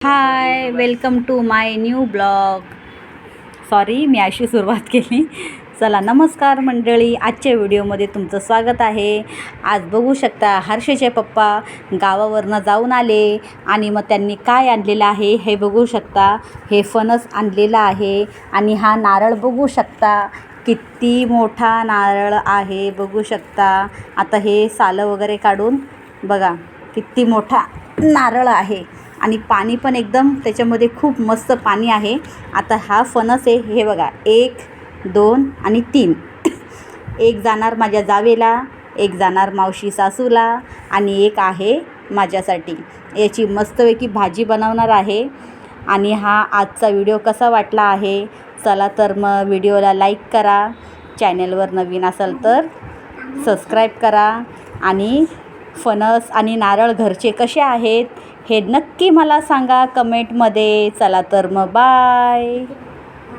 High, welcome to my new blog. Sorry, मी अशी सुरुवात केली. चला, नमस्कार मंडळी. आजच्या व्हिडिओमध्ये तुमचं स्वागत आहे. आज बघू शकता हर्षचे पप्पा गावावरनं जाऊन आले आणि मग त्यांनी काय आणलेलं आहे हे बघू शकता. हे फणस आणलेलं आहे आणि हा नारळ बघू शकता. किती मोठा नारळ आहे बघू शकता. आता हे सालं वगैरे काढून बघा किती मोठा नारळ आहे आणि पाणी पण एकदम त्याच्यामध्ये खूप मस्त पाणी आहे. आता हा फणस आहे, हे बघा 1, 2 आणि 3. एक जाणार माझ्या जावेला, एक जाणार मावशी सासूला आणि एक आहे माझ्यासाठी. याची मस्तपैकी भाजी बनवणार आहे. आणि हा आजचा व्हिडिओ कसा वाटला आहे, चला तर मग व्हिडिओला लाईक करा, चॅनलवर नवीन असाल तर सबस्क्राईब करा आणि फणस आणि नारळ घरचे कसे आहेत हे नक्की मला सांगा कमेंटमध्ये. चला तर मग बाय.